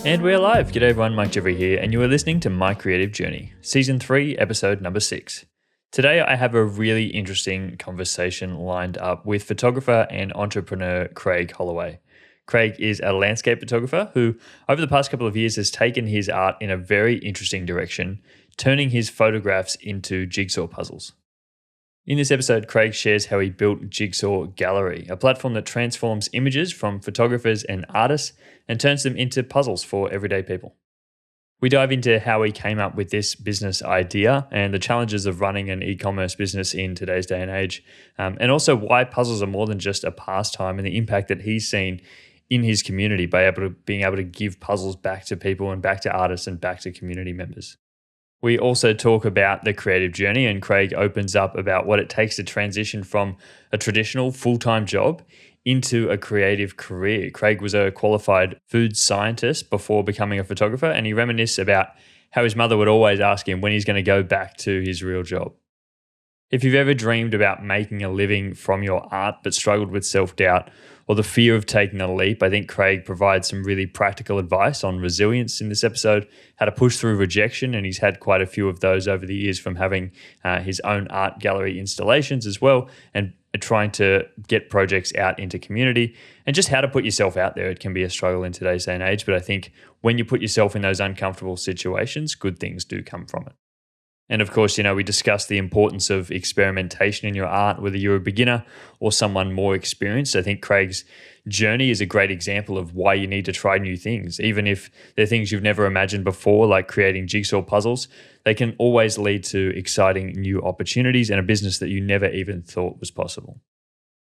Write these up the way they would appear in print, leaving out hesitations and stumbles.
And we're live. G'day everyone, Mike Jeffrey here, and you are listening to My Creative Journey, Season 3, Episode number 6. Today I have a really interesting conversation lined up with photographer and entrepreneur Craig Holloway. Craig is a landscape photographer who, over the past couple of years, has taken his art in a very interesting direction, turning his photographs into jigsaw puzzles. In this episode, Craig shares how he built Jigsaw Gallery, a platform that transforms images from photographers and artists and turns them into puzzles for everyday people. We dive into how he came up with this business idea and the challenges of running an e-commerce business in today's day and age, and also why puzzles are more than just a pastime and the impact that he's seen in his community by being able to give puzzles back to people and back to artists and back to community members. We also talk about the creative journey, and Craig opens up about what it takes to transition from a traditional full-time job into a creative career. Craig was a qualified food scientist before becoming a photographer, and he reminisces about how his mother would always ask him when he's going to go back to his real job. If you've ever dreamed about making a living from your art but struggled with self-doubt or the fear of taking a leap, I think Craig provides some really practical advice on resilience in this episode, how to push through rejection, and he's had quite a few of those over the years from having his own art gallery installations as well, and trying to get projects out into community, and just how to put yourself out there. It can be a struggle in today's day and age, but I think when you put yourself in those uncomfortable situations, good things do come from it. And of course, we discuss the importance of experimentation in your art, whether you're a beginner or someone more experienced. I think Craig's journey is a great example of why you need to try new things. Even if they're things you've never imagined before, like creating jigsaw puzzles, they can always lead to exciting new opportunities and a business that you never even thought was possible.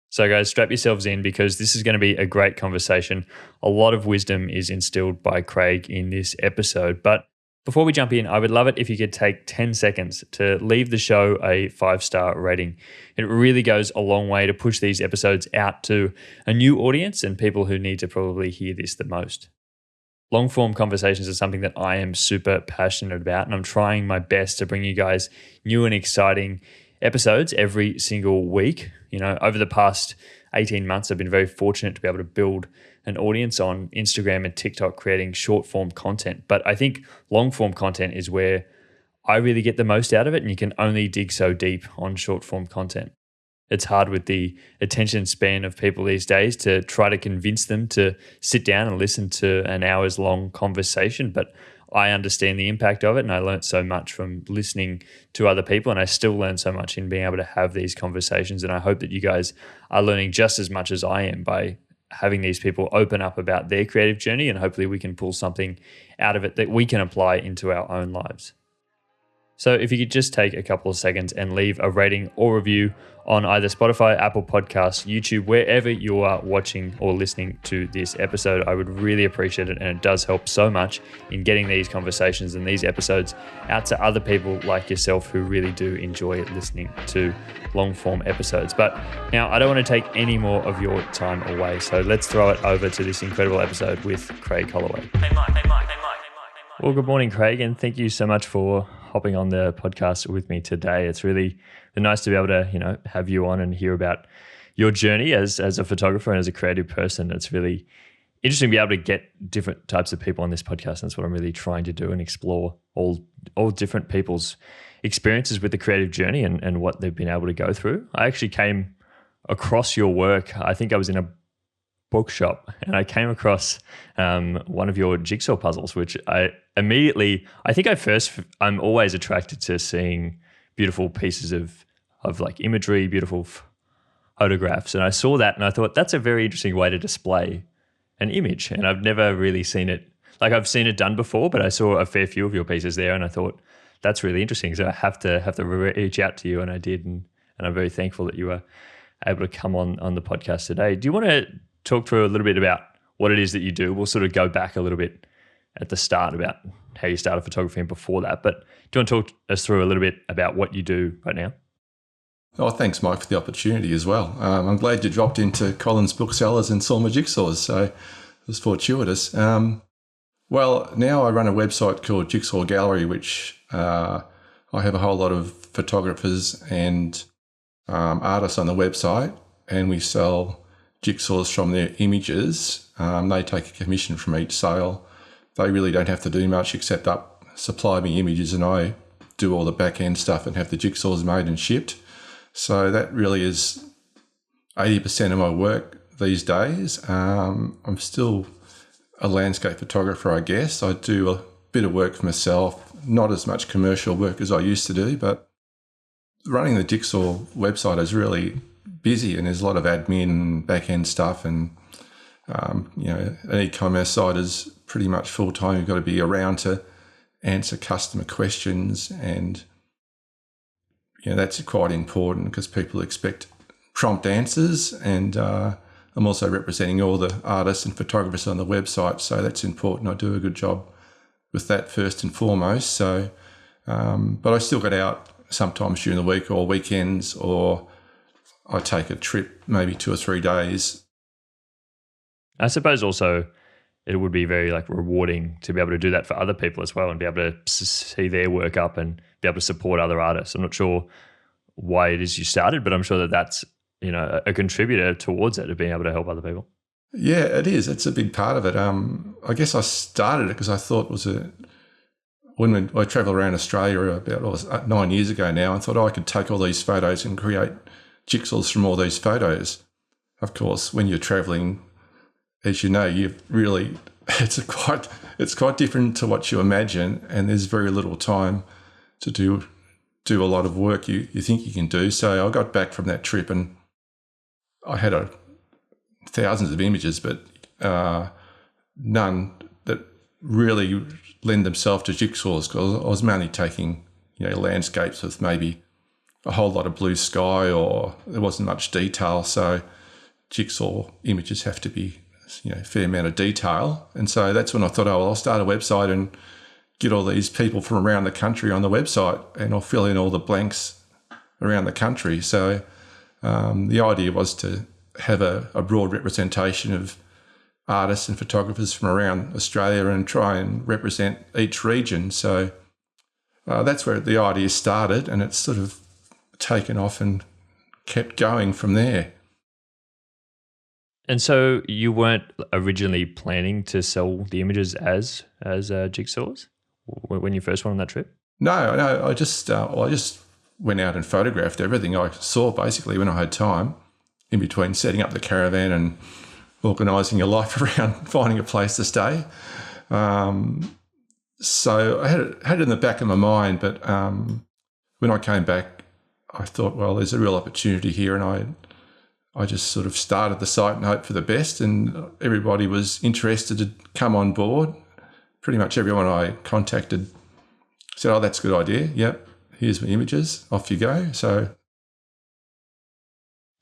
So guys, strap yourselves in because this is going to be a great conversation. A lot of wisdom is instilled by Craig in this episode, but before we jump in, I would love it if you could take 10 seconds to leave the show a 5-star rating. It really goes a long way to push these episodes out to a new audience and people who need to probably hear this the most. Long-form conversations are something that I am super passionate about, and I'm trying my best to bring you guys new and exciting episodes every single week. Over the past 18 months, I've been very fortunate to be able to build an audience on Instagram and TikTok creating short form content. But I think long form content is where I really get the most out of it, and you can only dig so deep on short form content. It's hard with the attention span of people these days to try to convince them to sit down and listen to an hour's long conversation, but I understand the impact of it, and I learned so much from listening to other people, and I still learn so much in being able to have these conversations, and I hope that you guys are learning just as much as I am by having these people open up about their creative journey, and hopefully we can pull something out of it that we can apply into our own lives. So if you could just take a couple of seconds and leave a rating or review on either Spotify, Apple Podcasts, YouTube, wherever you are watching or listening to this episode, I would really appreciate it, and it does help so much in getting these conversations and these episodes out to other people like yourself who really do enjoy listening to long-form episodes. But now I don't want to take any more of your time away, so let's throw it over to this incredible episode with Craig Holloway. Hey Mike. Well, good morning, Craig, and thank you so much for hopping on the podcast with me today. It's really nice to be able to, have you on and hear about your journey as a photographer and as a creative person. It's really interesting to be able to get different types of people on this podcast. And that's what I'm really trying to do, and explore all different people's experiences with the creative journey and what they've been able to go through. I actually came across your work. I think I was in a bookshop and I came across one of your jigsaw puzzles, which I'm always attracted to seeing beautiful pieces of like imagery, beautiful photographs. And I saw that and I thought that's a very interesting way to display an image. And I've never really seen it, like I've seen it done before, but I saw a fair few of your pieces there and I thought that's really interesting. So I have to reach out to you, and I did. And I'm very thankful that you were able to come on the podcast today. Do you want to talk through a little bit about what it is that you do? We'll sort of go back a little bit at the start about how you started photography and before that, but do you want to talk us through a little bit about what you do right now? Oh, thanks, Mike, for the opportunity as well. I'm glad you dropped into Collins Booksellers and saw my jigsaws, so it was fortuitous. Well, now I run a website called Jigsaw Gallery, which I have a whole lot of photographers and artists on the website, and we sell jigsaws from their images. They take a commission from each sale, they really don't have to do much except supply me images, and I do all the back end stuff and have the jigsaws made and shipped. So that really is 80% of my work these days. I'm still a landscape photographer, I guess. I do a bit of work for myself, not as much commercial work as I used to do, but running the Jigsaw website is really busy, and there's a lot of admin and back end stuff, and an e-commerce site is pretty much full time. You've got to be around to answer customer questions, and that's quite important because people expect prompt answers. And I'm also representing all the artists and photographers on the website, so that's important. I do a good job with that first and foremost. So, but I still get out sometimes during the week or weekends, or I take a trip, maybe 2 or 3 days. I suppose also it would be very rewarding to be able to do that for other people as well, and be able to see their work up and be able to support other artists. I'm not sure why it is you started, but I'm sure that that's a contributor towards it, of being able to help other people. Yeah, it is. It's a big part of it. I guess I started it because I thought when I travelled around Australia about 9 years ago now, I thought I could take all these photos and create jigsaws from all these photos. Of course, when you're travelling, as you know, it's quite different to what you imagine, and there's very little time to do a lot of work you think you can do. So I got back from that trip and I had thousands of images, but none that really lend themselves to jigsaws, because I was mainly taking landscapes with maybe a whole lot of blue sky, or there wasn't much detail. So jigsaw images have to be a fair amount of detail. And so that's when I thought, I'll start a website and get all these people from around the country on the website, and I'll fill in all the blanks around the country. So the idea was to have a broad representation of artists and photographers from around Australia and try and represent each region. So that's where the idea started, and it's sort of taken off and kept going from there. And so you weren't originally planning to sell the images as jigsaws when you first went on that trip? No. I just went out and photographed everything I saw basically when I had time, in between setting up the caravan and organising your life around finding a place to stay. So I had it in the back of my mind, but when I came back, I thought, well, there's a real opportunity here, and I just sort of started the site and hoped for the best, and everybody was interested to come on board. Pretty much everyone I contacted said, oh, that's a good idea. Yep, here's my images, off you go. So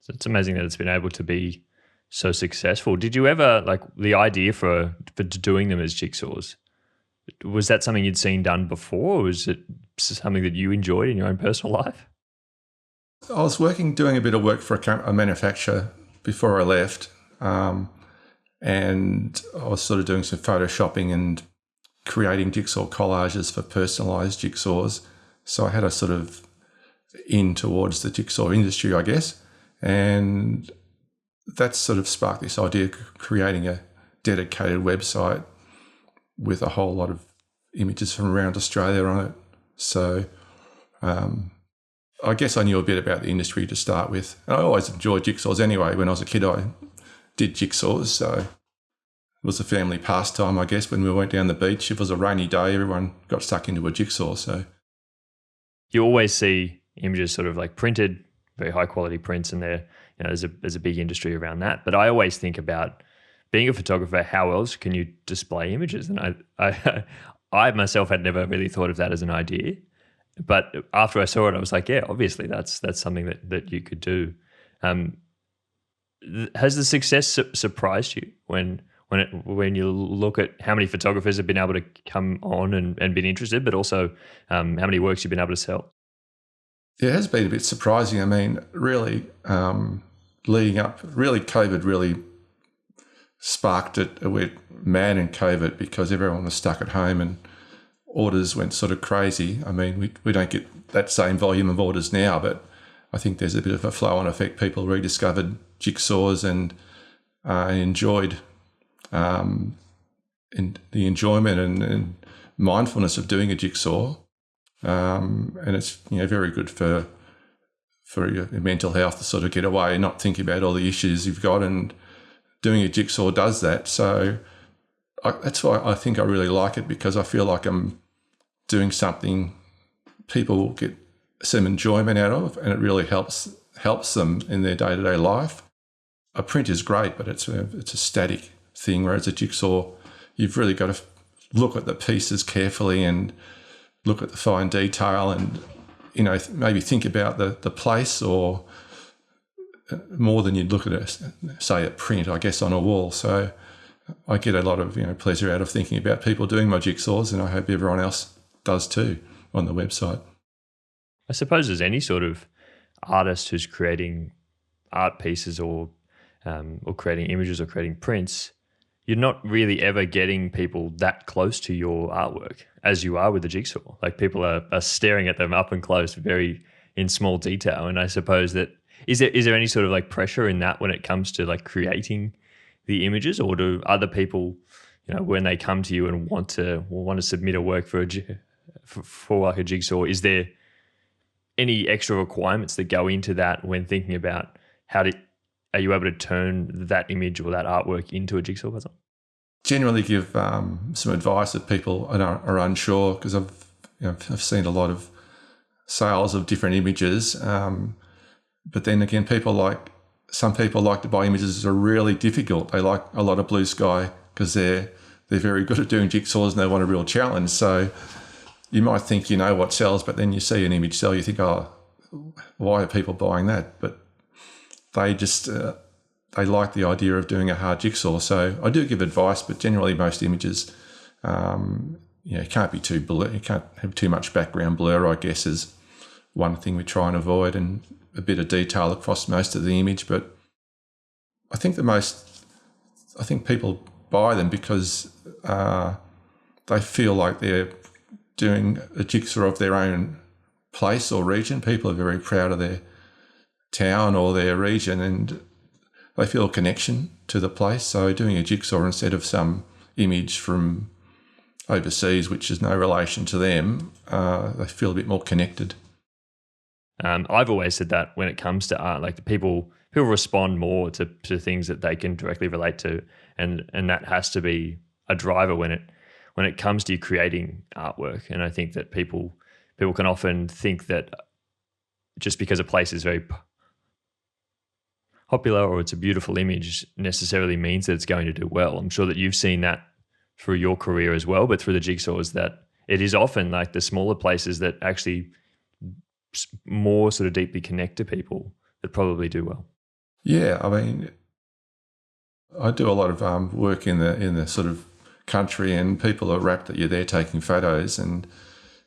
it's amazing that it's been able to be so successful. Did you ever, the idea for doing them as jigsaws, was that something you'd seen done before, or was it something that you enjoyed in your own personal life? I was doing a bit of work for a manufacturer before I left, and I was sort of doing some photoshopping and creating jigsaw collages for personalised jigsaws. So I had a sort of in towards the jigsaw industry, I guess, and that sort of sparked this idea of creating a dedicated website with a whole lot of images from around Australia on it. So I guess I knew a bit about the industry to start with. And I always enjoyed jigsaws anyway. When I was a kid, I did jigsaws. So it was a family pastime, I guess. When we went down the beach, if it was a rainy day, everyone got stuck into a jigsaw. So you always see images sort of printed, very high quality prints, and there's a big industry around that. But I always think about, being a photographer, how else can you display images? And I myself had never really thought of that as an idea. But after I saw it, I was like, yeah, obviously that's something that you could do. Has the success surprised you when you look at how many photographers have been able to come on and been interested, but also how many works you've been able to sell? It has been a bit surprising. I mean, really, leading up, really COVID really sparked it. It went mad in COVID because everyone was stuck at home and orders went sort of crazy. I mean, we don't get that same volume of orders now, but I think there's a bit of a flow-on effect. People rediscovered jigsaws and enjoyed the enjoyment and mindfulness of doing a jigsaw. And it's very good for your mental health to sort of get away and not think about all the issues you've got. And doing a jigsaw does that. So that's why I think I really like it, because I feel like I'm doing something people get some enjoyment out of, and it really helps them in their day-to-day life. A print is great, but it's a static thing, whereas a jigsaw, you've really got to look at the pieces carefully and look at the fine detail and, maybe think about the place, or more than you'd look at say a print, I guess, on a wall. So I get a lot of pleasure out of thinking about people doing my jigsaws, and I hope everyone else does too on the website. I suppose as any sort of artist who's creating art pieces or creating images or creating prints, you're not really ever getting people that close to your artwork as you are with the jigsaw. Like, people are staring at them up and close, very in small detail. And I suppose that is there any sort of like pressure in that when it comes to like creating the images, or do other people, when they come to you and want to submit a work for like a jigsaw, is there any extra requirements that go into that when thinking about are you able to turn that image or that artwork into a jigsaw puzzle? Generally give some advice if people are unsure, because I've seen a lot of sales of different images, but then again, some people like to buy images that are really difficult. They like a lot of blue sky because they're very good at doing jigsaws and they want a real challenge. So you might think you know what sells, but then you see an image sell, you think, oh, why are people buying that? But they just they like the idea of doing a hard jigsaw. So I do give advice, but generally most images, it can't be too blur. You can't have too much background blur, I guess, is one thing we try and avoid, and a bit of detail across most of the image. But I think people buy them because they feel like they're doing a jigsaw of their own place or region. People are very proud of their town or their region, and they feel a connection to the place. So doing a jigsaw instead of some image from overseas, which is no relation to them, they feel a bit more connected. I've always said that when it comes to art, like the people respond more to things that they can directly relate to, and that has to be a driver when it comes to you creating artwork. And I think that people can often think that just because a place is very popular or it's a beautiful image necessarily means that it's going to do well. I'm sure that you've seen that through your career as well, but through the jigsaws, that it is often like the smaller places that actually more sort of deeply connect to people that probably do well. Yeah, I mean, I do a lot of work in the sort of country, and people are rapt that you're there taking photos, and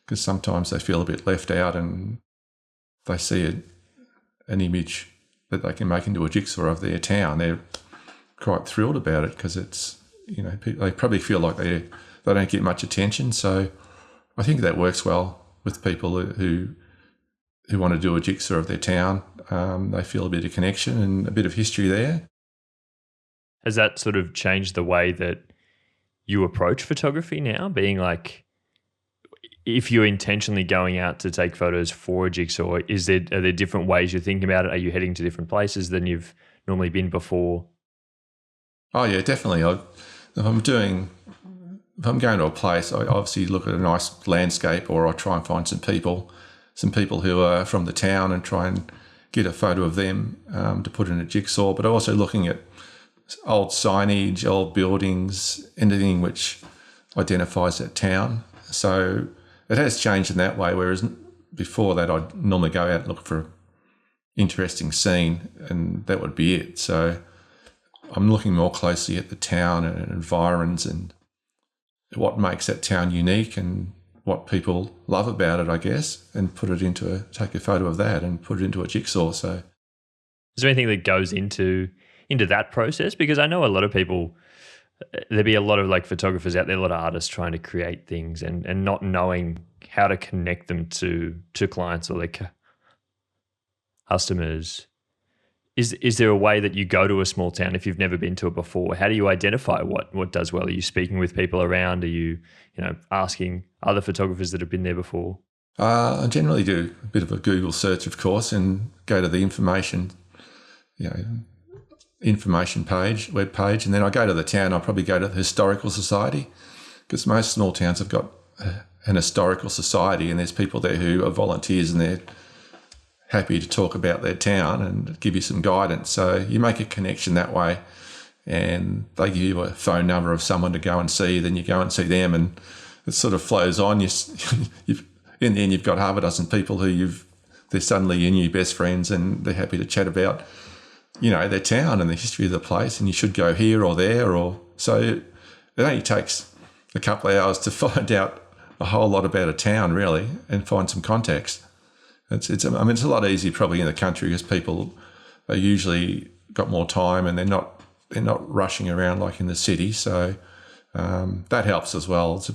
because sometimes they feel a bit left out and they see an image that they can make into a jigsaw of their town. They're quite thrilled about it because it's, they probably feel like they don't get much attention. So I think that works well with people who want to do a jigsaw of their town. They feel a bit of connection and a bit of history there. Has that sort of changed the way that you approach photography now, being like, if you're intentionally going out to take photos for a jigsaw, are there different ways you're thinking about it? Are you heading to different places than you've normally been before? Oh yeah, definitely. If I'm going to a place, I obviously look at a nice landscape, or I try and find some people who are from the town and try and get a photo of them to put in a jigsaw. But I'm also looking at old signage, old buildings, anything which identifies that town. So it has changed in that way, whereas before that I'd normally go out and look for an interesting scene and that would be it. So I'm looking more closely at the town and environs and what makes that town unique and what people love about it, I guess, and take a photo of that and put it into a jigsaw. So is there anything that goes into that process? Because I know a lot of people, there'd be a lot of like photographers out there, a lot of artists trying to create things and not knowing how to connect them to clients or their customers. Is there a way that you go to a small town if you've never been to it before? How do you identify what does well? Are you speaking with people around? Are you asking other photographers that have been there before? I generally do a bit of a Google search, of course, and go to the information page, web page, and then I go to the town. I'll probably go to the historical society, because most small towns have got an historical society, and there's people there who are volunteers, and they're happy to talk about their town and give you some guidance. So you make a connection that way, and they give you a phone number of someone to go and see. Then you go and see them, and it sort of flows on. In the end, you've got half a dozen people who they're suddenly your new best friends, and they're happy to chat about their town and the history of the place, and you should go here or there. Or so it only takes a couple of hours to find out a whole lot about a town, really, and find some context. It's a lot easier probably in the country, because people are usually got more time and they're not rushing around like in the city. So that helps as well. It's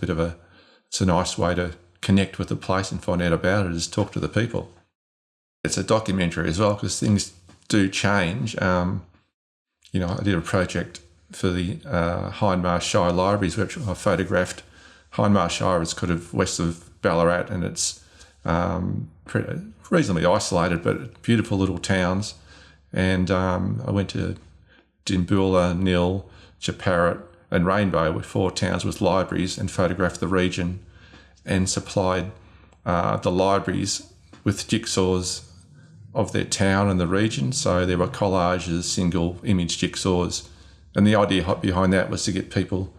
a nice way to connect with the place and find out about it, is talk to the people. It's a documentary as well, because things do change. I did a project for the Hindmarsh Shire Libraries, which I photographed. Hindmarsh Shire is kind of west of Ballarat, and it's reasonably isolated, but beautiful little towns. And I went to Dimboola, Nil, Chaparrat and Rainbow, with 4 towns with libraries, and photographed the region and supplied the libraries with jigsaws of their town and the region. So there were collages, single image jigsaws. And the idea behind that was to get people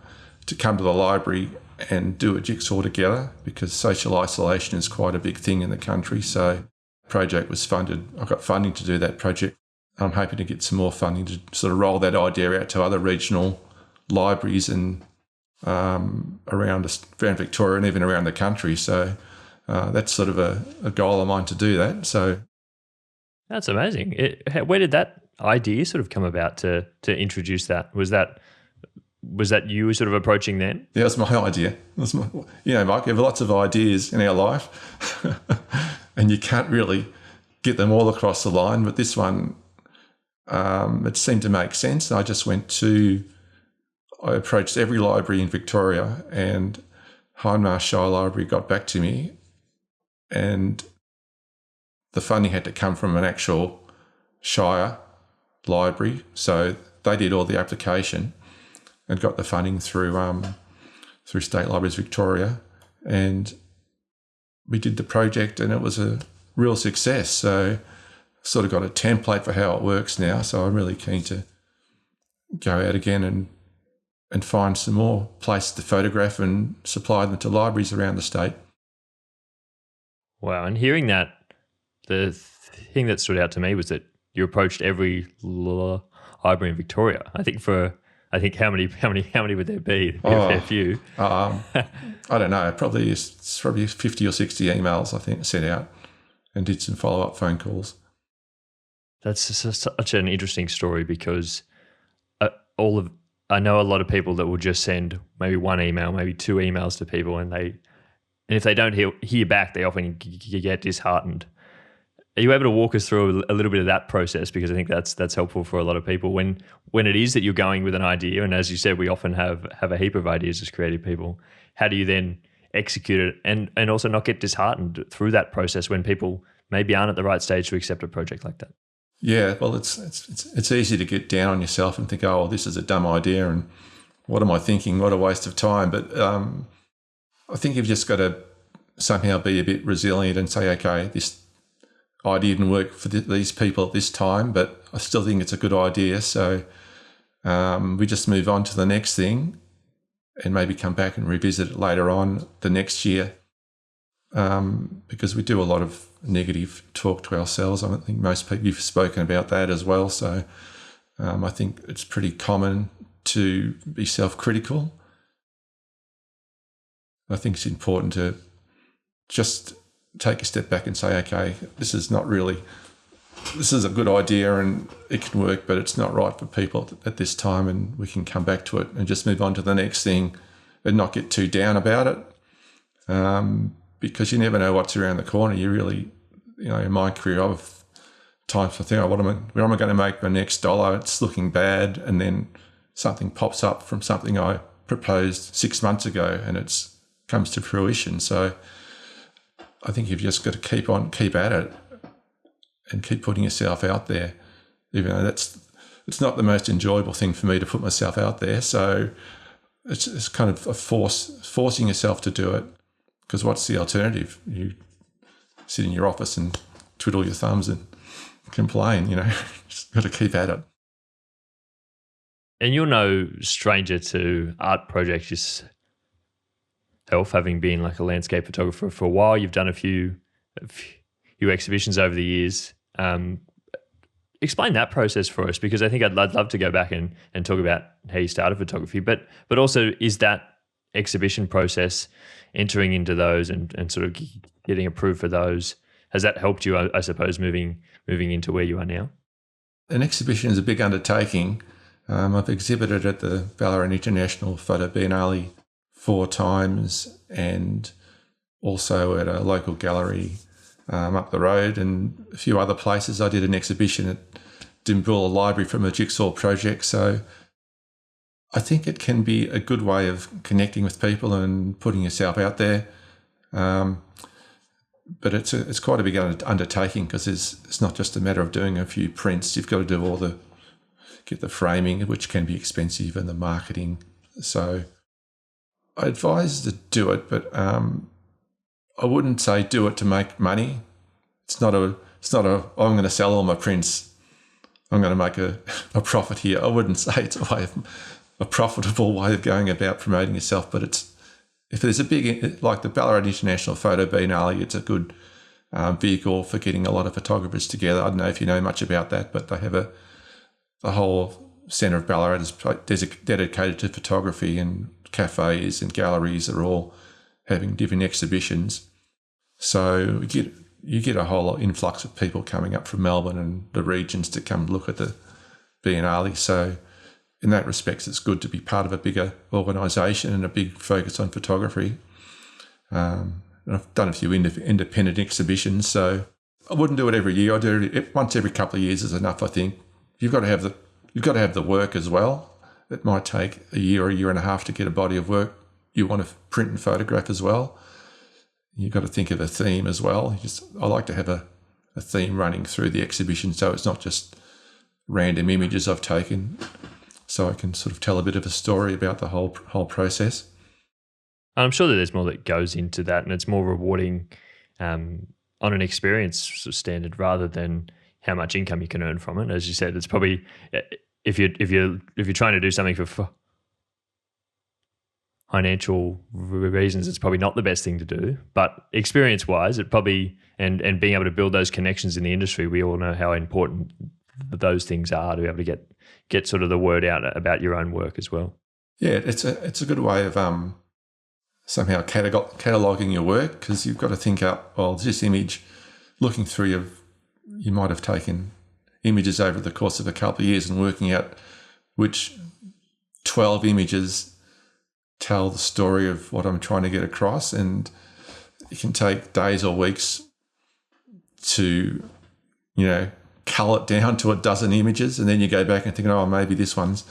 to come to the library and do a jigsaw together, because social isolation is quite a big thing in the country. So the project was funded. I got funding to do that project. I'm hoping to get some more funding to sort of roll that idea out to other regional libraries and around Victoria and even around the country. So that's sort of a goal of mine to do that. So that's amazing. Where did that idea sort of come about to introduce that? Was that you were sort of approaching then? Yeah, it was my idea. It was Mike, you have lots of ideas in our life and you can't really get them all across the line. But this one, it seemed to make sense. I approached every library in Victoria, and Hindmarsh Shire Library got back to me, and the funding had to come from an actual Shire library. So they did all the application and got the funding through State Libraries Victoria, and we did the project, and it was a real success. So sort of got a template for how it works now. So I'm really keen to go out again and find some more places to photograph and supply them to libraries around the state. Wow. And hearing that, the thing that stood out to me was that you approached every library in Victoria. I think how many would there be? A fair few. I don't know. It's probably 50 or 60 emails, I think, sent out, and did some follow-up phone calls. That's such an interesting story, because I know a lot of people that will just send maybe one email, maybe 2 emails to people, and if they don't hear back, they often get disheartened. Are you able to walk us through a little bit of that process? Because I think that's helpful for a lot of people when it is that you're going with an idea, and as you said, we often have a heap of ideas as creative people. How do you then execute it and also not get disheartened through that process when people maybe aren't at the right stage to accept a project like that? Yeah, well, it's easy to get down on yourself and think, oh, well, this is a dumb idea, and what am I thinking? What a waste of time. But I think you've just got to somehow be a bit resilient and say, okay, this idea didn't work for these people at this time, but I still think it's a good idea. So we just move on to the next thing and maybe come back and revisit it later on the next year, because we do a lot of negative talk to ourselves. I don't think most people, you've spoken about that as well. So I think it's pretty common to be self-critical. I think it's important to just take a step back and say, okay, this is a good idea and it can work, but it's not right for people at this time, and we can come back to it and just move on to the next thing and not get too down about it, because you never know what's around the corner. You really, in my career, I've times I think, oh, where am I going to make my next dollar? It's looking bad, and then something pops up from something I proposed 6 months ago, and it's comes to fruition. So I think you've just got to keep at it, and keep putting yourself out there. Even though it's not the most enjoyable thing for me to put myself out there. So it's kind of forcing yourself to do it. Because what's the alternative? You sit in your office and twiddle your thumbs and complain, just got to keep at it. And you're no stranger to art projects yourself, having been like a landscape photographer for a while. You've done a few exhibitions over the years. Explain that process for us, because I think I'd love to go back and talk about how you started photography, but also is that exhibition process, entering into those and sort of getting approved for those, has that helped you, I suppose, moving into where you are now? An exhibition is a big undertaking. I've exhibited at the Ballarat International Photo Biennale 4 times, and also at a local gallery up the road, and a few other places. I did an exhibition at Dimboola Library from a Jigsaw project. So I think it can be a good way of connecting with people and putting yourself out there. But it's quite a big undertaking, because it's not just a matter of doing a few prints. You've got to do get the framing, which can be expensive, and the marketing. So I advise to do it, but I wouldn't say do it to make money. It's not oh, I'm going to sell all my prints, I'm going to make a profit here. I wouldn't say it's a profitable way of going about promoting yourself, but if there's a big, like the Ballarat International Photo Biennale, it's a good vehicle for getting a lot of photographers together. I don't know if you know much about that, but they have the whole centre of Ballarat is dedicated to photography, and cafes and galleries are all having different exhibitions. So you get a whole influx of people coming up from Melbourne and the regions to come look at the Biennale. So in that respect, it's good to be part of a bigger organisation and a big focus on photography. And I've done a few independent exhibitions, so I wouldn't do it every year. I do it once every couple of years is enough, I think. You've got to have the work as well. It might take a year and a half to get a body of work you want to print and photograph as well. You've got to think of a theme as well. I like to have a theme running through the exhibition, so it's not just random images I've taken, so I can sort of tell a bit of a story about the whole process. I'm sure that there's more that goes into that, and it's more rewarding on an experience sort of standard rather than how much income you can earn from it. As you said, it's probably if you're trying to do something for financial reasons, it's probably not the best thing to do. But experience-wise, it probably and being able to build those connections in the industry, we all know how important those things are to be able to get sort of the word out about your own work as well. Yeah, it's a good way of somehow cataloguing your work, because you've got to think up, well, this image, looking through you might have taken images over the course of a couple of years and working out which 12 images tell the story of what I'm trying to get across, and it can take days or weeks to, cull it down to a dozen images, and then you go back and think, oh, maybe this one's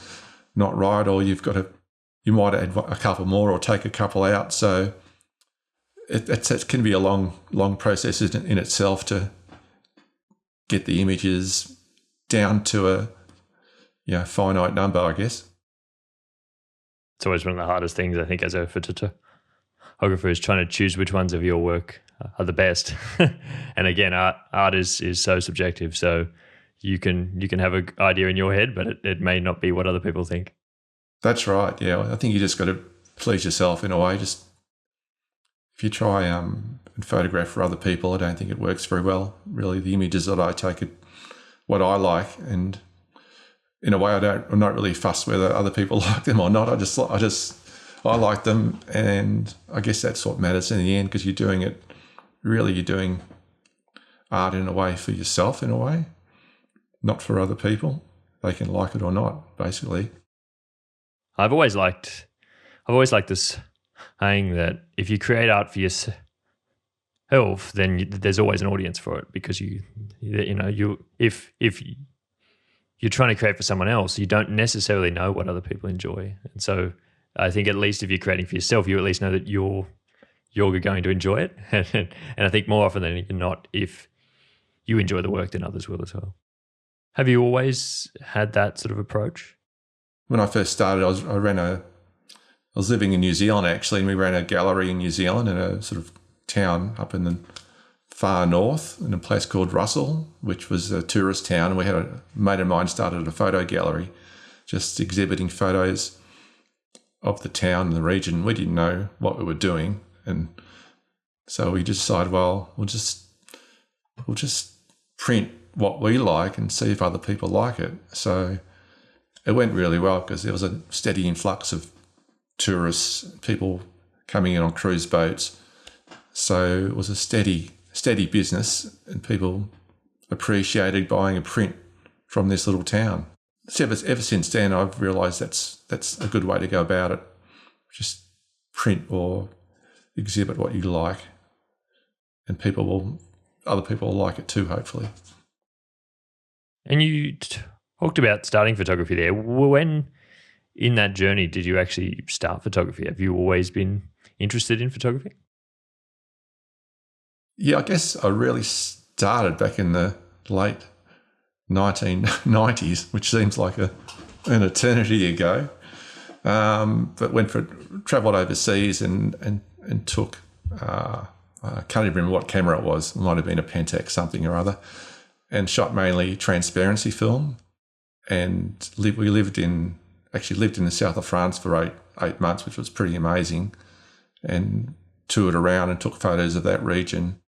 not right, or you might add a couple more or take a couple out. So it can be a long process in itself to get the images down to a finite number, I guess. It's always one of the hardest things, I think, as a photographer, is trying to choose which ones of your work are the best. And again, art is so subjective. So you can have an idea in your head, but it may not be what other people think. That's right. Yeah, I think you just got to please yourself in a way. Just if you try and photograph for other people, I don't think it works very well. Really, the images that I take are what I like, and in a way, I'm not really fussed whether other people like them or not. I like them, and I guess that's what matters in the end, because you're doing art in a way for yourself, in a way, not for other people. They can like it or not, basically. I've always liked this saying that if you create art for yourself, health, then there's always an audience for it, because if you're trying to create for someone else, you don't necessarily know what other people enjoy. And so I think at least if you're creating for yourself, you at least know that you're going to enjoy it. And I think more often than not, if you enjoy the work, then others will as well. Have you always had that sort of approach? When I first started, I was living in New Zealand actually, and we ran a gallery in New Zealand in a sort of town up in the far north in a place called Russell, which was a tourist town. And we had a mate of mine started a photo gallery, just exhibiting photos of the town and the region. We didn't know what we were doing, and so we decided, well, we'll just print what we like and see if other people like it. So it went really well because there was a steady influx of tourists, people coming in on cruise boats. So it was a steady business, and people appreciated buying a print from this little town. So ever since then, I've realised that's a good way to go about it. Just print or exhibit what you like, and other people will like it too, hopefully. And you talked about starting photography there. When in that journey did you actually start photography? Have you always been interested in photography? Yeah, I guess I really started back in the late 1990s, which seems like an eternity ago. But travelled overseas and took, I can't even remember what camera it was. It might have been a Pentax something or other, and shot mainly transparency film. And we lived in the south of France for eight months, which was pretty amazing, and toured around and took photos of that region.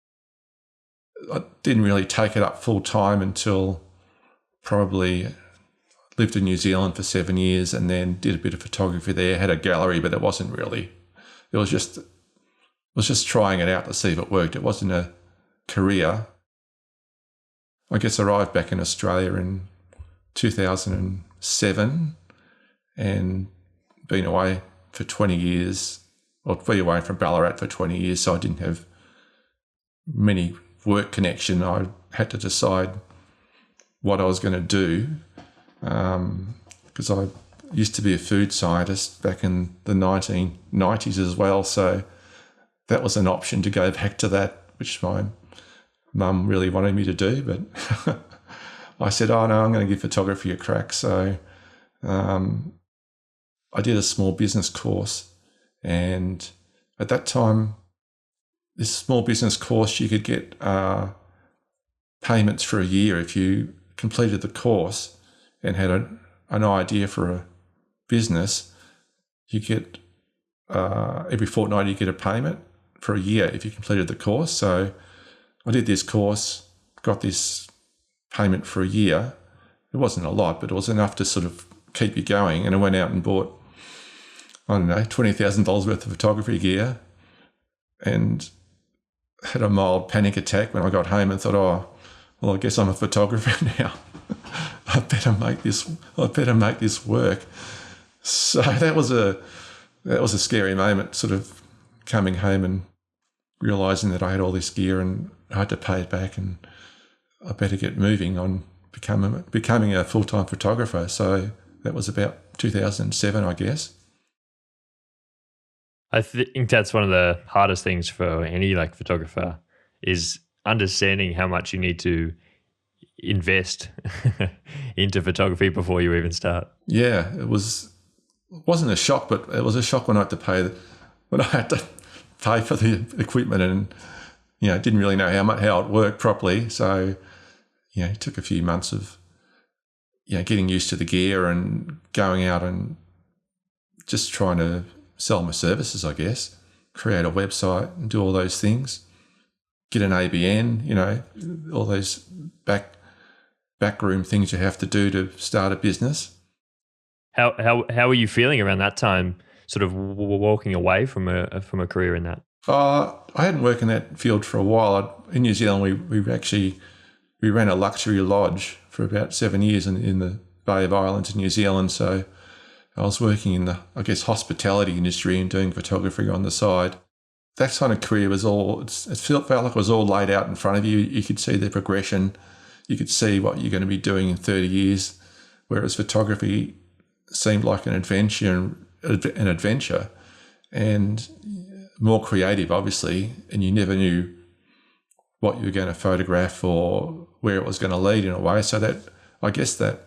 I didn't really take it up full time until probably lived in New Zealand for 7 years, and then did a bit of photography there. Had a gallery, but it wasn't really. It was just trying it out to see if it worked. It wasn't a career. I guess I arrived back in Australia in 2007 and been away for 20 years, or been away from Ballarat for 20 years, so I didn't have many work connection. I had to decide what I was going to do, because I used to be a food scientist back in the 1990s as well, so that was an option to go back to that, which my mum really wanted me to do, but I said, oh no, I'm going to give photography a crack. So I did a small business course, and at that time, this small business course, you could get payments for a year if you completed the course and had an idea for a business. You get every fortnight you get a payment for a year if you completed the course. So I did this course, got this payment for a year. It wasn't a lot, but it was enough to sort of keep you going. And I went out and bought, I don't know, $20,000 worth of photography gear, and had a mild panic attack when I got home and thought, oh, well, I guess I'm a photographer now. I better make this work. So that was a scary moment, sort of coming home and realising that I had all this gear and I had to pay it back, and I better get moving on becoming a full-time photographer. So that was about 2007, I guess. I think that's one of the hardest things for any photographer, is understanding how much you need to invest into photography before you even start. Yeah, it wasn't a shock, but it was a shock when I had to pay for the equipment, and didn't really know how it worked properly. So it took a few months of getting used to the gear and going out and just trying to sell my services, I guess, create a website and do all those things, get an ABN, all those backroom things you have to do to start a business. How were you feeling around that time, sort of walking away from a career in that? I hadn't worked in that field for a while. In New Zealand, we ran a luxury lodge for about 7 years in the Bay of Islands in New Zealand. So I was working in the, hospitality industry and doing photography on the side. that kind of career was it felt like it was all laid out in front of you. You could see the progression. You could see what you're going to be doing in 30 years, whereas photography seemed like an adventure and more creative, obviously, and you never knew what you were going to photograph or where it was going to lead in a way. So that, I guess that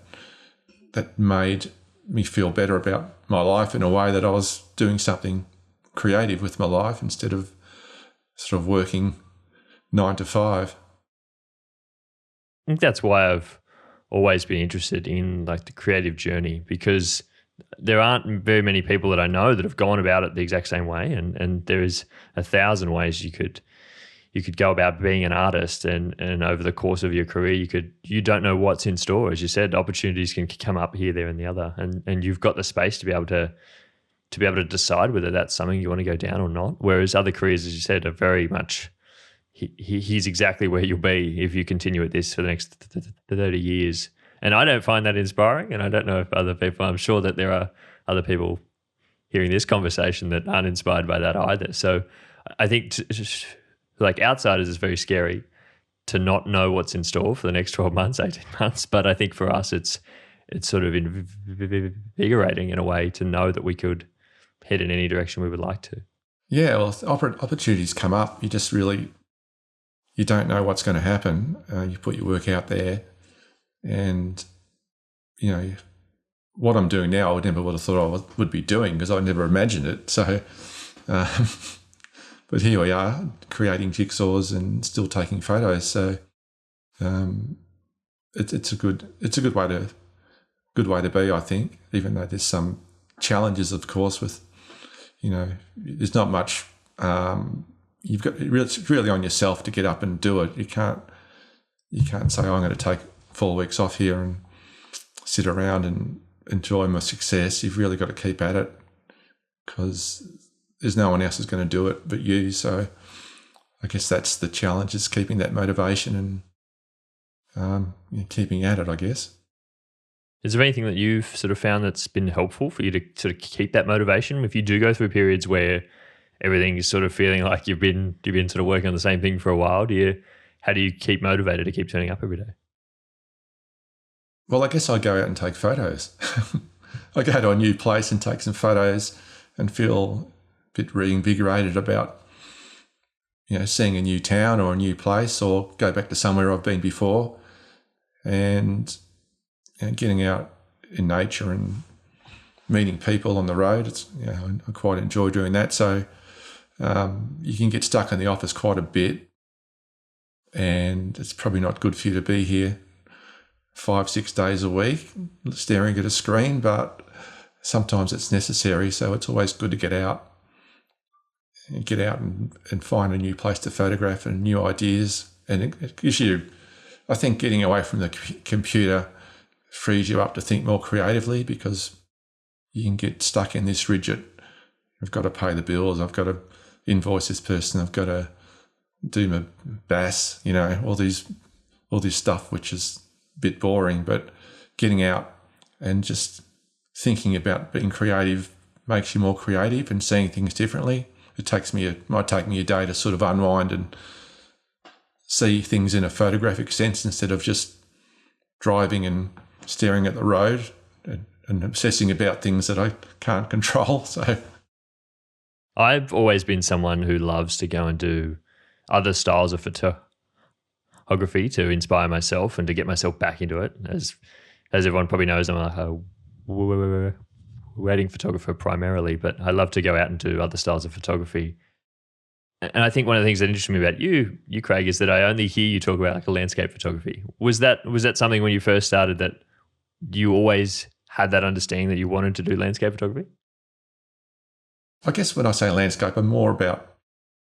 made me feel better about my life in a way, that I was doing something creative with my life instead of sort of working 9 to 5. I think that's why I've always been interested in like the creative journey, because there aren't very many people that I know that have gone about it the exact same way, and there is 1,000 ways you could go about being an artist, and over the course of your career you don't know what's in store. As you said, opportunities can come up here, there, and the other, and you've got the space to be able to decide whether that's something you want to go down or not. Whereas other careers, as you said, are very much here's exactly where you'll be if you continue at this for the next 30 years. And I don't find that inspiring, and I don't know if other people, I'm sure that there are other people hearing this conversation that aren't inspired by that either. So I think like outsiders, it's very scary to not know what's in store for the next 12 months, 18 months. But I think for us, it's sort of invigorating in a way to know that we could head in any direction we would like to. Yeah, well, opportunities come up. You don't know what's going to happen. You put your work out there, and what I'm doing now, I never would have thought I would be doing, because I never imagined it. So, but here we are, creating jigsaws and still taking photos. So, it's a good way to be, I think. Even though there's some challenges, of course, with there's not much. It's really on yourself to get up and do it. You can't say, I'm going to take 4 weeks off here and sit around and enjoy my success. You've really got to keep at it, because there's no one else who's going to do it but you. So I guess that's the challenge, is keeping that motivation and keeping at it, I guess. Is there anything that you've sort of found that's been helpful for you to sort of keep that motivation? If you do go through periods where everything is sort of feeling like you've been sort of working on the same thing for a while, how do you keep motivated to keep turning up every day? Well, I guess I go out and take photos. I go to a new place and take some photos and feel a bit reinvigorated about, seeing a new town or a new place, or go back to somewhere I've been before, and getting out in nature and meeting people on the road. I quite enjoy doing that. So you can get stuck in the office quite a bit, and it's probably not good for you to be here 5-6 days a week staring at a screen, but sometimes it's necessary. So it's always good to get out and find a new place to photograph and new ideas. And it gives you, I think, getting away from the computer frees you up to think more creatively, because you can get stuck in this rigid, I've got to pay the bills, I've got to invoice this person, I've got to do my BAS, all this stuff, which is a bit boring. But getting out and just thinking about being creative makes you more creative and seeing things differently. It might take me a day to sort of unwind and see things in a photographic sense, instead of just driving and staring at the road and obsessing about things that I can't control. So I've always been someone who loves to go and do other styles of photography to inspire myself and to get myself back into it. As everyone probably knows, I'm a wedding photographer primarily, but I love to go out and do other styles of photography. And I think one of the things that interests me about you, Craig, is that I only hear you talk about like a landscape photography. Was that something when you first started that you always had that understanding that you wanted to do landscape photography? I guess when I say landscape, I'm more about,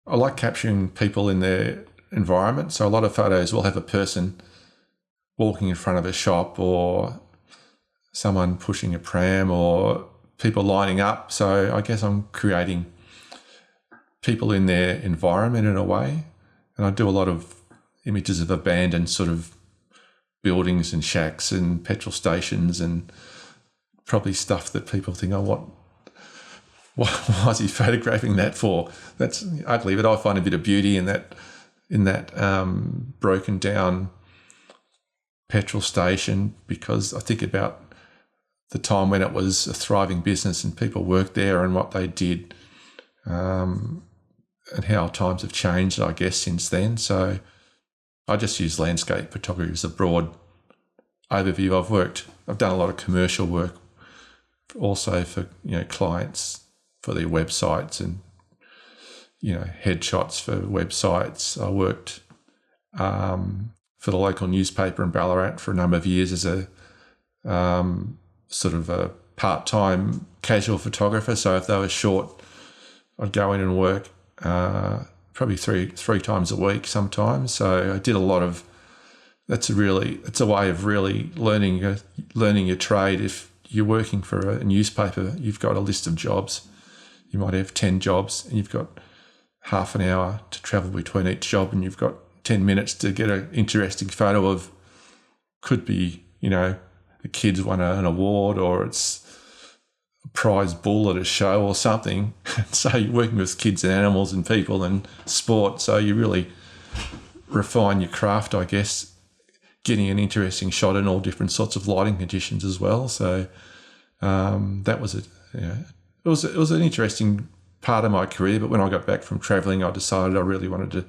I like capturing people in their environment. So a lot of photos will have a person walking in front of a shop, or someone pushing a pram, or people lining up. So I guess I'm creating people in their environment in a way. And I do a lot of images of abandoned sort of buildings and shacks and petrol stations, and probably stuff that people think, why is he photographing that for? That's ugly, but I find a bit of beauty in that broken down petrol station, because I think about the time when it was a thriving business and people worked there and what they did, and how times have changed, I guess, since then. So I just use landscape photography as a broad overview. I've done a lot of commercial work also for clients for their websites and headshots for websites. I worked for the local newspaper in Ballarat for a number of years as a sort of a part-time casual photographer. So if they were short, I'd go in and work probably three times a week sometimes. So I did a lot of. It's a way of really learning your trade. If you're working for a newspaper, you've got a list of jobs. You might have 10 jobs, and you've got half an hour to travel between each job, and you've got 10 minutes to get an interesting photo of. Could be, a kid's won an award, or it's a prize bull at a show or something. So you're working with kids and animals and people and sport. So you really refine your craft, I guess, getting an interesting shot in all different sorts of lighting conditions as well. So that was it. It was an interesting part of my career. But when I got back from travelling, I decided I really wanted to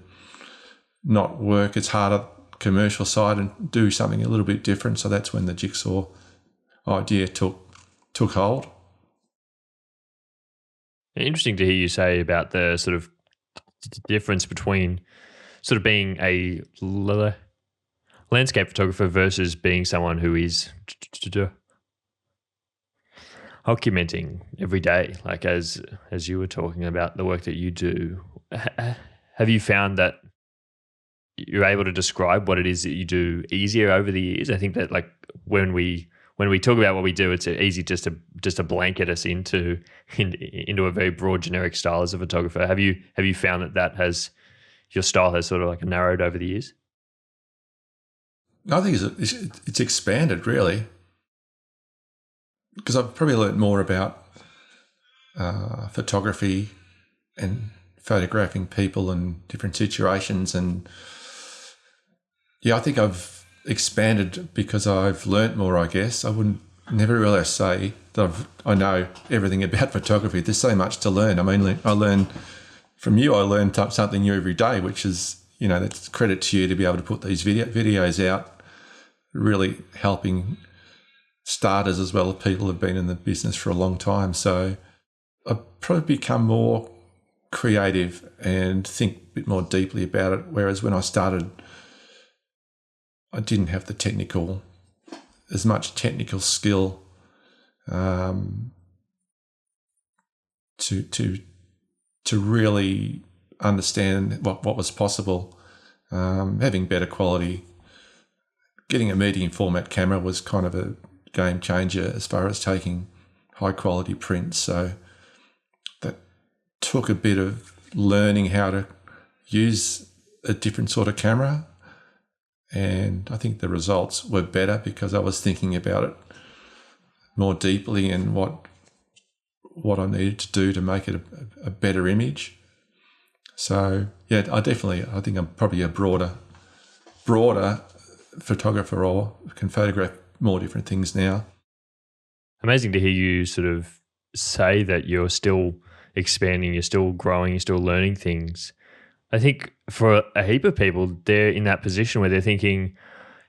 not work as hard at the commercial side and do something a little bit different. So that's when the Jigsaw idea took hold. Interesting to hear you say about the sort of difference between sort of being a landscape photographer versus being someone who is documenting every day, like as you were talking about the work that you do. Have you found that you're able to describe what it is that you do easier over the years? I think that like when we talk about what we do, it's easy just to blanket us into a very broad generic style as a photographer. Have you found that your style has sort of like narrowed over the years? I think it's expanded really, because I've probably learnt more about photography and photographing people in different situations, and I think I've expanded because I've learnt more. I guess I wouldn't never really say that I know everything about photography. There's so much to learn. I mean, I learn from you. I learn something new every day, which is that's credit to you to be able to put these videos out. Really helping starters as well as people who've been in the business for a long time. So I've probably become more creative and think a bit more deeply about it. Whereas when I started, I didn't have as much technical skill to really understand what was possible. Having better quality. Getting a medium format camera was kind of a game changer as far as taking high quality prints. So that took a bit of learning how to use a different sort of camera. And I think the results were better because I was thinking about it more deeply and what I needed to do to make it a better image. So yeah, I think I'm probably a broader photographer or can photograph more different things now. Amazing to hear you sort of say that you're still expanding, you're still growing, you're still learning things. I think for a heap of people, they're in that position where they're thinking,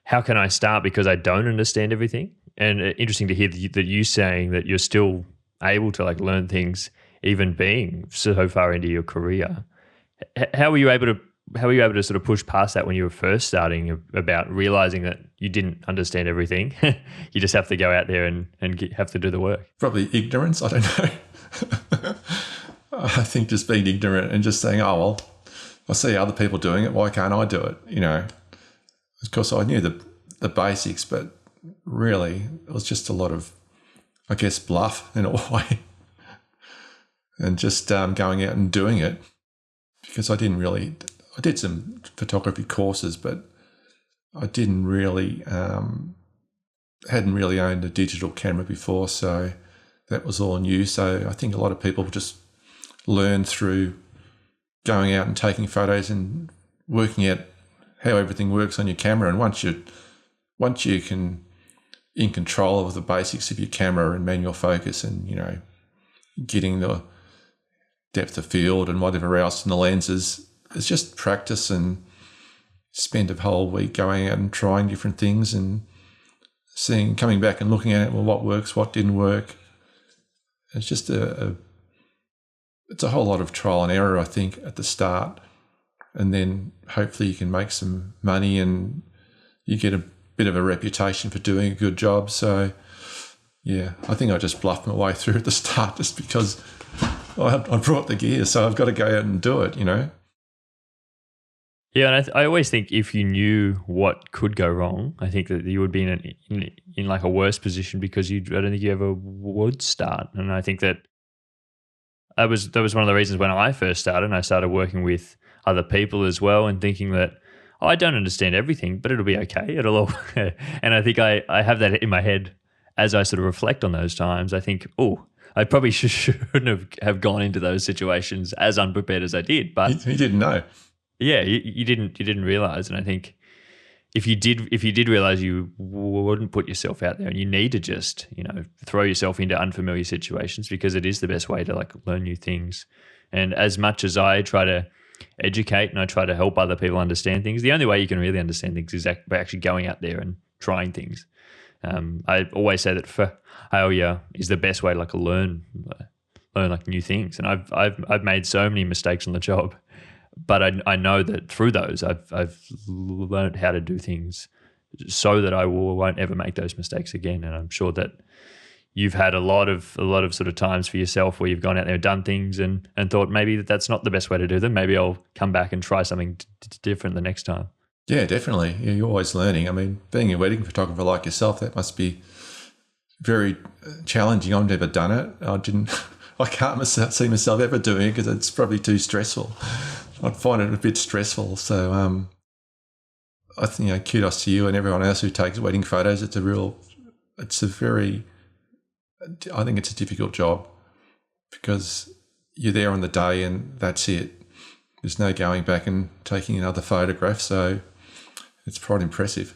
how can I start because I don't understand everything? And interesting to hear that you saying that you're still able to like learn things even being so far into your career. How were you able to sort of push past that when you were first starting, about realizing that you didn't understand everything? You just have to go out there and have to do the work. Probably ignorance. I don't know. I think just being ignorant and just saying, oh, well, I see other people doing it. Why can't I do it? Of course, I knew the basics, but really it was just a lot of, I guess, bluff in a way, and just going out and doing it, because I did some photography courses, but I didn't really, hadn't really owned a digital camera before. So that was all new. So I think a lot of people just learn through going out and taking photos and working out how everything works on your camera. And once you can in control of the basics of your camera and manual focus and, getting the depth of field and whatever else in the lenses, it's just practice and spend a whole week going out and trying different things and coming back and looking at it, well, what works, what didn't work. It's just it's a whole lot of trial and error, I think, at the start. And then hopefully you can make some money and you get a bit of a reputation for doing a good job. So, yeah, I think I just bluffed my way through at the start just because I brought the gear, so I've got to go out and do it, Yeah, and I always think if you knew what could go wrong, I think that you would be in like a worse position because I don't think you ever would start. And I think that was one of the reasons when I first started, and I started working with other people as well and thinking that, I don't understand everything, but it'll be okay. It'll all and I think I have that in my head as I sort of reflect on those times. I think, I probably shouldn't have gone into those situations as unprepared as I did. But you didn't know. Yeah, you didn't realize, and I think if you did realize, you wouldn't put yourself out there, and you need to just throw yourself into unfamiliar situations because it is the best way to like learn new things. And as much as I try to educate and I try to help other people understand things, the only way you can really understand things is by actually going out there and trying things. I always say that failure is the best way to like learn like new things, and I've made so many mistakes on the job. But I know that through those, I've learned how to do things so that I won't ever make those mistakes again. And I'm sure that you've had a lot of sort of times for yourself where you've gone out there and done things and thought maybe that's not the best way to do them. Maybe I'll come back and try something different the next time. Yeah, definitely. Yeah, you're always learning. I mean, being a wedding photographer like yourself, that must be very challenging. I've never done it. I can't see myself ever doing it because it's probably too stressful. I'd find it a bit stressful. So I think, kudos to you and everyone else who takes wedding photos. I think it's a difficult job because you're there on the day and that's it. There's no going back and taking another photograph. So it's quite impressive.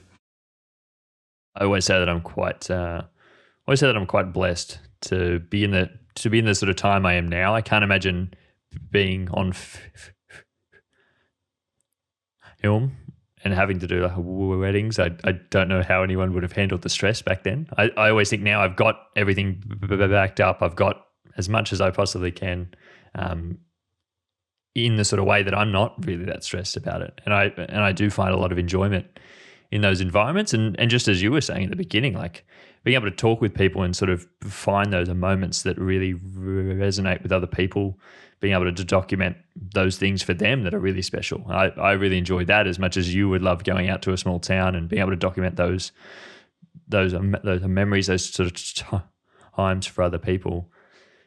I always say that I'm quite blessed to be in the sort of time I am now. I can't imagine being on film and having to do like weddings. I don't know how anyone would have handled the stress back then. I always think now I've got everything backed up. I've got as much as I possibly can in the sort of way that I'm not really that stressed about it. And I do find a lot of enjoyment in those environments. And just as you were saying at the beginning, like being able to talk with people and sort of find those moments that really resonate with other people, being able to document those things for them that are really special. I really enjoy that as much as you would love going out to a small town and being able to document those memories, those sort of times for other people.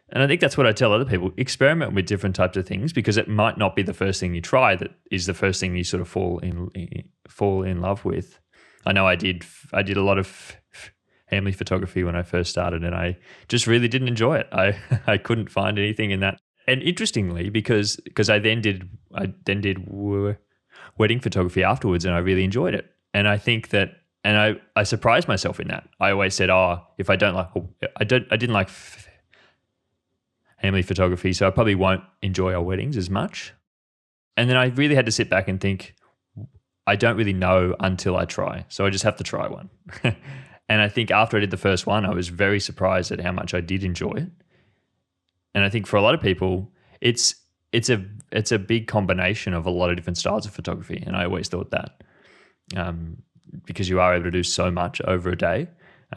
And I think that's what I tell other people: experiment with different types of things because it might not be the first thing you try that is the first thing you sort of fall in love with. I know I did a lot of family photography when I first started, and I just really didn't enjoy it. I couldn't find anything in that. And interestingly, because I then did wedding photography afterwards, and I really enjoyed it. And I think that, and I surprised myself in that. I always said, if I didn't like family photography, so I probably won't enjoy our weddings as much. And then I really had to sit back and think, I don't really know until I try. So I just have to try one. And I think after I did the first one, I was very surprised at how much I did enjoy it. And I think for a lot of people, it's a big combination of a lot of different styles of photography. And I always thought that because you are able to do so much over a day.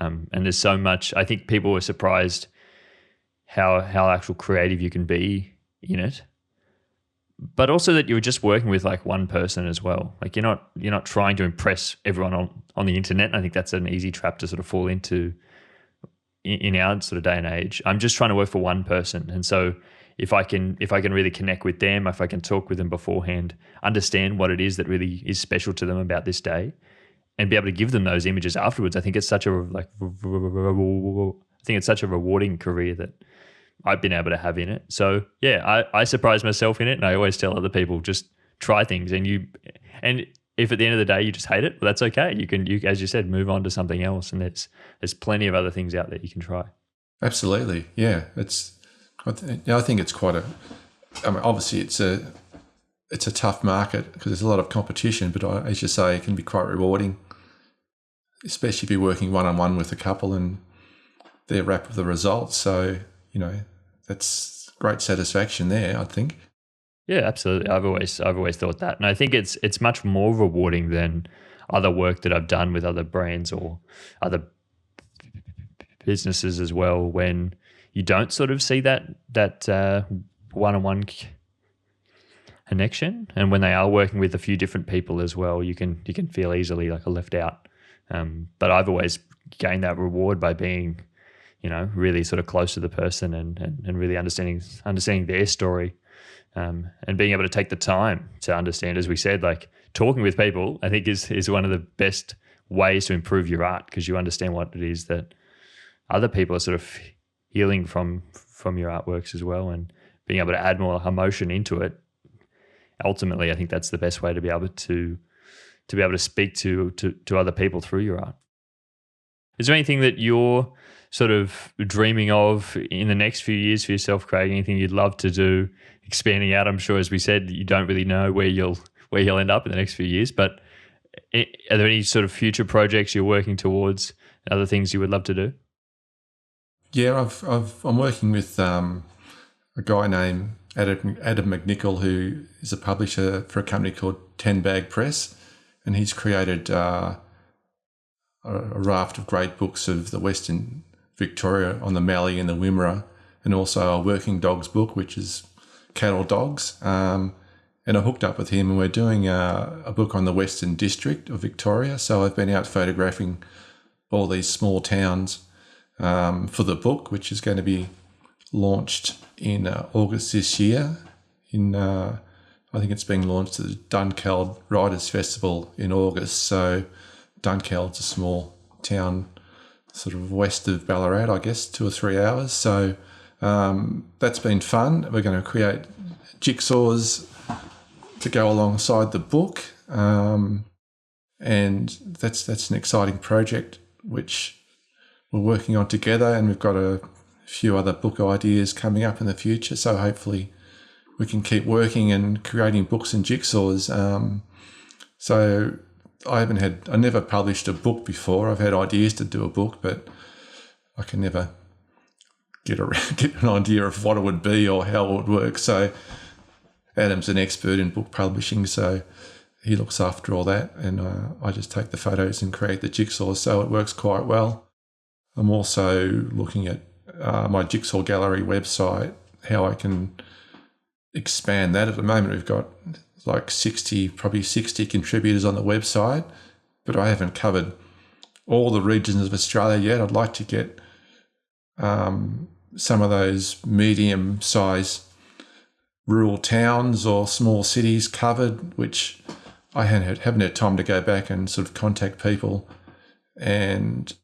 And there's so much, I think people were surprised how actual creative you can be in it. But also that you're just working with like one person as well. Like you're not trying to impress everyone on the internet. And I think that's an easy trap to sort of fall into in our sort of day and age. I'm just trying to work for one person. And so if I can really connect with them, if I can talk with them beforehand, understand what it is that really is special to them about this day, and be able to give them those images afterwards, I think it's such a think it's such a rewarding career that I've been able to have in it. So yeah, I surprise myself in it, and I always tell other people, just try things, and if at the end of the day you just hate it, well, that's okay. You as you said, move on to something else, and there's plenty of other things out there you can try. Absolutely, yeah. I think it's quite obviously it's a tough market because there's a lot of competition, but as you say, it can be quite rewarding, especially if you're working one-on-one with a couple and they're wrapped with the results. So, that's great satisfaction there, I think. Yeah, absolutely. I've always thought that, and I think it's much more rewarding than other work that I've done with other brands or other businesses as well. When you don't sort of see that one-on-one connection, and when they are working with a few different people as well, you can feel easily like a left out. But I've always gained that reward by being, really sort of close to the person and really understanding their story. And being able to take the time to understand, as we said, like talking with people, I think is one of the best ways to improve your art, because you understand what it is that other people are sort of healing from your artworks as well, and being able to add more emotion into it. Ultimately, I think that's the best way to be able to speak to other people through your art. Is there anything that you're sort of dreaming of in the next few years for yourself, Craig? Anything you'd love to do, expanding out? I'm sure, as we said, you don't really know where you'll end up in the next few years, but are there any sort of future projects you're working towards, other things you would love to do? Yeah, I'm working with a guy named Adam McNichol, who is a publisher for a company called 10 Bag Press, and he's created a raft of great books of the Western Victoria on the Mallee and the Wimmera, and also a working dogs book, which is cattle dogs. And I hooked up with him, and we're doing a book on the Western District of Victoria. So I've been out photographing all these small towns for the book, which is going to be launched in August this year. I think it's being launched at the Dunkeld Writers Festival in August. So Dunkeld's a small town sort of west of Ballarat, I guess, 2 or 3 hours. So that's been fun. We're going to create jigsaws to go alongside the book, and that's an exciting project which we're working on together, and we've got a few other book ideas coming up in the future. So hopefully we can keep working and creating books and jigsaws. So I never published a book before. I've had ideas to do a book, but I can never get an idea of what it would be or how it would work. So Adam's an expert in book publishing, so he looks after all that, and I just take the photos and create the jigsaws, so it works quite well. I'm also looking at my Jigsaw Gallery website, how I can expand that. At the moment, we've got like 60 contributors on the website, but I haven't covered all the regions of Australia yet. I'd like to get some of those medium-sized rural towns or small cities covered, which I haven't had time to go back and sort of contact people. And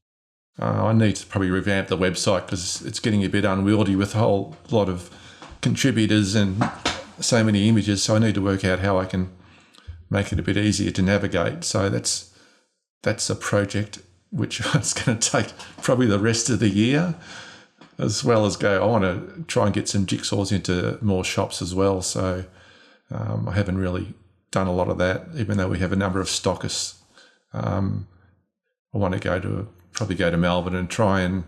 I need to probably revamp the website because it's getting a bit unwieldy with a whole lot of contributors and so many images. So I need to work out how I can make it a bit easier to navigate. So that's a project which is going to take probably the rest of the year, as well as I want to try and get some jigsaws into more shops as well. So I haven't really done a lot of that, even though we have a number of stockists. I want to probably go to Melbourne and try and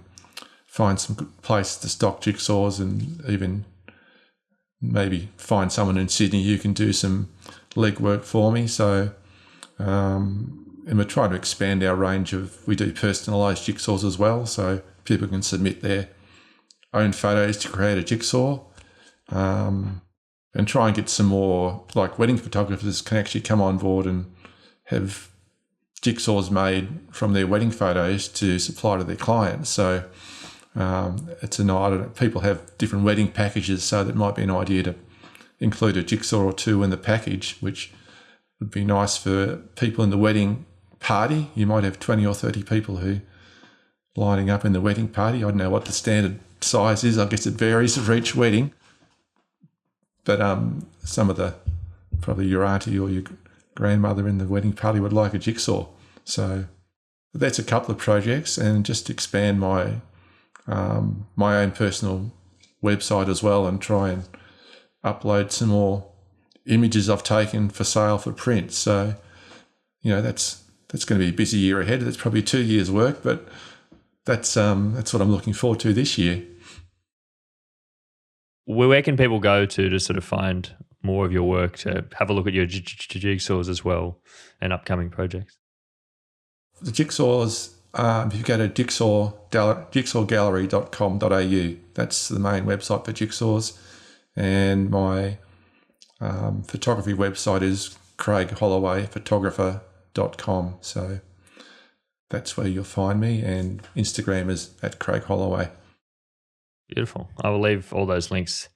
find some good place to stock jigsaws, and even maybe find someone in Sydney who can do some legwork for me. So, and we're trying to expand our range we do personalised jigsaws as well, so people can submit their own photos to create a jigsaw, and try and get some more, like wedding photographers can actually come on board and have jigsaws made from their wedding photos to supply to their clients. So it's people have different wedding packages, so that might be an idea to include a jigsaw or two in the package, which would be nice for people in the wedding party. You might have 20 or 30 people who lining up in the wedding party. I don't know what the standard size is. I guess it varies for each wedding. But some of the, probably your auntie or your grandmother in the wedding party would like a jigsaw. So that's a couple of projects, and just expand my my own personal website as well, and try and upload some more images I've taken for sale for print. So, that's going to be a busy year ahead. It's probably 2 years' work, but that's what I'm looking forward to this year. Where can people go to sort of find more of your work, to have a look at your jigsaws as well and upcoming projects? The jigsaws, if you go to jigsawgallery.com.au, that's the main website for jigsaws. And my photography website is craighollowayphotographer.com. So that's where you'll find me, and Instagram is at Craig Holloway. Beautiful. I will leave all those links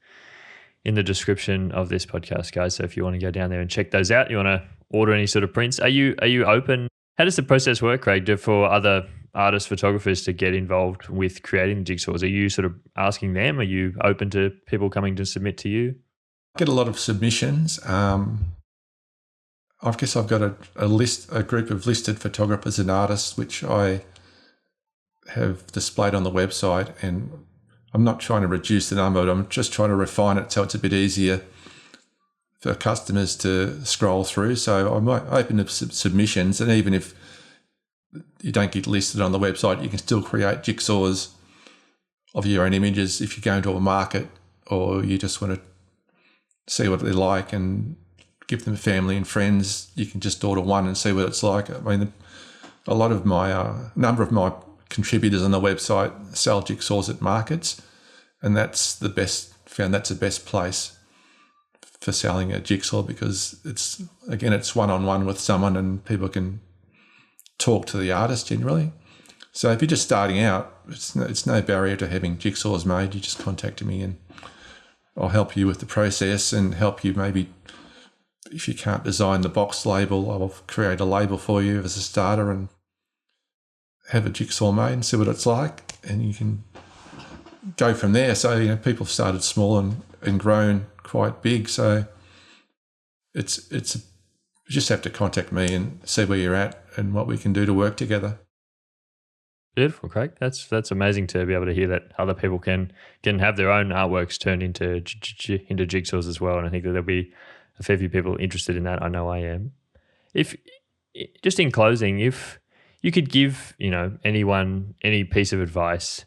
in the description of this podcast, guys. So if you want to go down there and check those out, you want to order any sort of prints, are you open? How does the process work, Craig, for other artists, photographers to get involved with creating the jigsaws? Are you sort of asking them? Are you open to people coming to submit to you? I get a lot of submissions. I guess I've got a group of listed photographers and artists, which I have displayed on the website, and I'm not trying to reduce the number, but I'm just trying to refine it so it's a bit easier for customers to scroll through. So I might open up submissions, and even if you don't get listed on the website, you can still create jigsaws of your own images if you're going to a market, or you just want to see what they're like and give them family and friends. You can just order one and see what it's like. I mean, a lot of my number of my contributors on the website sell jigsaws at markets, and that's the best place for selling a jigsaw, because it's one-on-one with someone, and people can talk to the artist generally. So if you're just starting out, it's no barrier to having jigsaws made. You just contact me and I'll help you with the process, and help you, maybe if you can't design the box label, I'll create a label for you as a starter and have a jigsaw made and see what it's like, and you can go from there. So, people have started small and grown quite big. So it's you just have to contact me and see where you're at and what we can do to work together. Beautiful, Craig. That's amazing to be able to hear that other people can have their own artworks turned into jigsaws as well. And I think that there'll be a fair few people interested in that. I know I am. If just in closing, if you could give anyone any piece of advice,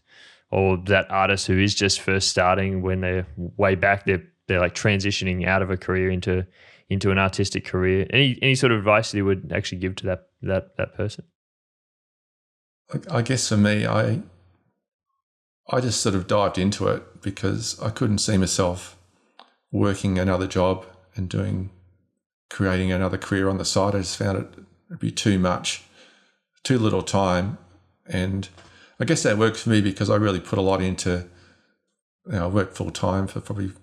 or that artist who is just first starting, when they're way back, they're like transitioning out of a career into an artistic career, any sort of advice that you would actually give to that person? I guess for me, I just sort of dived into it because I couldn't see myself working another job and creating another career on the side. I just found it'd be too much, too little time. And I guess that worked for me because I really put a lot into, I worked full time for probably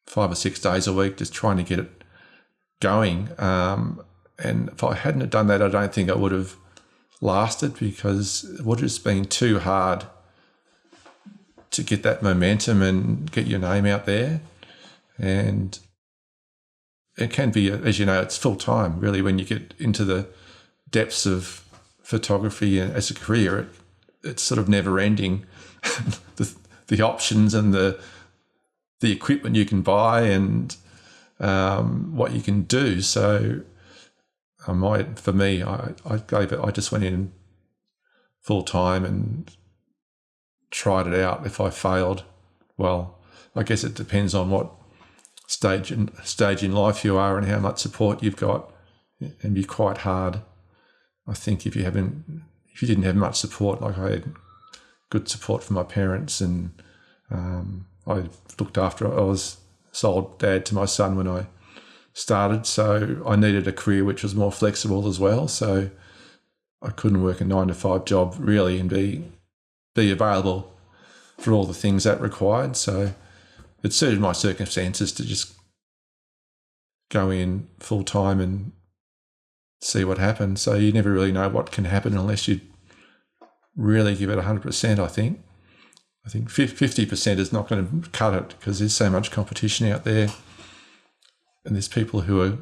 5 or 6 days a week, just trying to get it going. And if I hadn't have done that, I don't think I would have lasted, because it would have just been too hard to get that momentum and get your name out there. And it can be, as you know, it's full time really when you get into the depths of photography as a career. It's sort of never ending. the options and the equipment you can buy and what you can do. So for me, I just went in full time and tried it out. If I failed, well, I guess it depends on what stage in life you are and how much support you've got. It'd be quite hard, I think, if you didn't have much support. Like, I had good support from my parents, and I was sole dad to my son when I started, so I needed a career which was more flexible as well. So I couldn't work a 9-to-5 job really and be available for all the things that required. So it suited my circumstances to just go in full time and see what happens. So you never really know what can happen unless you really give it 100%, I think. I think 50% is not going to cut it because there's so much competition out there, and there's people who are,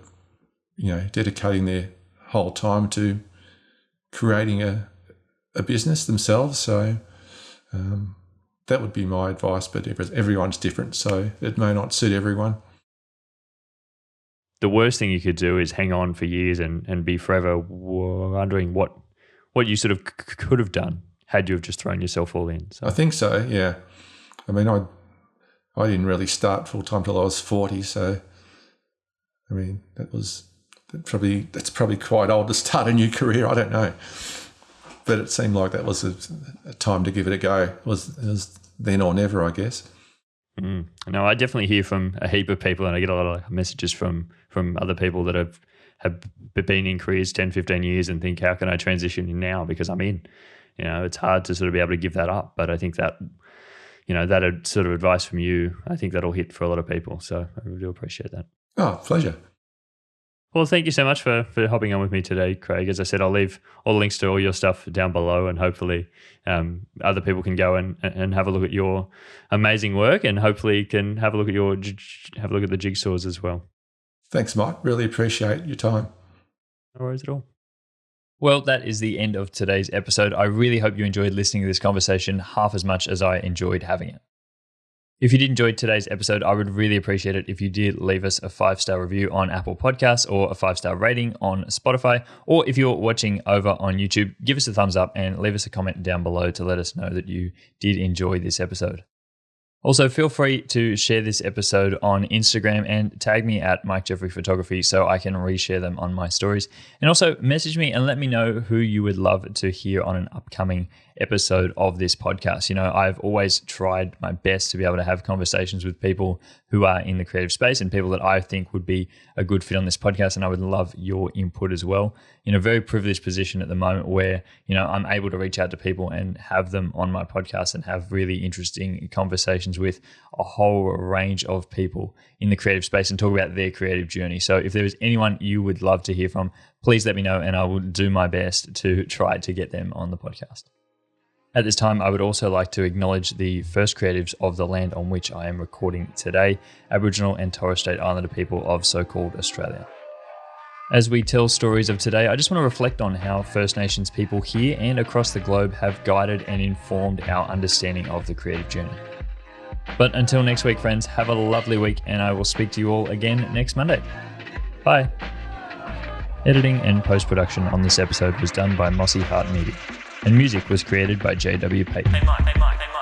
dedicating their whole time to creating a business themselves. So that would be my advice, but everyone's different, so it may not suit everyone. The worst thing you could do is hang on for years and be forever wondering what you sort of could have done had you have just thrown yourself all in. So. I think so, yeah. I mean, I didn't really start full-time till I was 40, so, I mean, that's probably quite old to start a new career, I don't know. But it seemed like that was a time to give it a go. It was then or never, I guess. No, I definitely hear from a heap of people, and I get a lot of messages from other people that have been in careers 10, 15 years and think, how can I transition in now because I'm in? It's hard to sort of be able to give that up. But I think that, that sort of advice from you, I think that'll hit for a lot of people. So I really do appreciate that. Oh, pleasure. Well, thank you so much for hopping on with me today, Craig. As I said, I'll leave all the links to all your stuff down below, and hopefully other people can go and have a look at your amazing work, and hopefully can have a look at the jigsaws as well. Thanks, Mike. Really appreciate your time. No worries at all. Well, that is the end of today's episode. I really hope you enjoyed listening to this conversation half as much as I enjoyed having it. If you did enjoy today's episode, I would really appreciate it if you did leave us a 5-star review on Apple Podcasts or a 5-star rating on Spotify. Or if you're watching over on YouTube, give us a thumbs up and leave us a comment down below to let us know that you did enjoy this episode. Also, feel free to share this episode on Instagram and tag me at Mike Jeffrey Photography so I can reshare them on my stories. And also message me and let me know who you would love to hear on an upcoming episode of this podcast. I've always tried my best to be able to have conversations with people who are in the creative space and people that I think would be a good fit on this podcast, and I would love your input as well. In a very privileged position at the moment where, I'm able to reach out to people and have them on my podcast and have really interesting conversations with a whole range of people in the creative space and talk about their creative journey. So if there is anyone you would love to hear from, please let me know and I will do my best to try to get them on the podcast. At this time, I would also like to acknowledge the first creatives of the land on which I am recording today, Aboriginal and Torres Strait Islander people of so-called Australia. As we tell stories of today, I just want to reflect on how First Nations people here and across the globe have guided and informed our understanding of the creative journey. But until next week, friends, have a lovely week, and I will speak to you all again next Monday. Bye. Editing and post-production on this episode was done by Mossy Heart Media, and music was created by JW Payton. Hey Mike.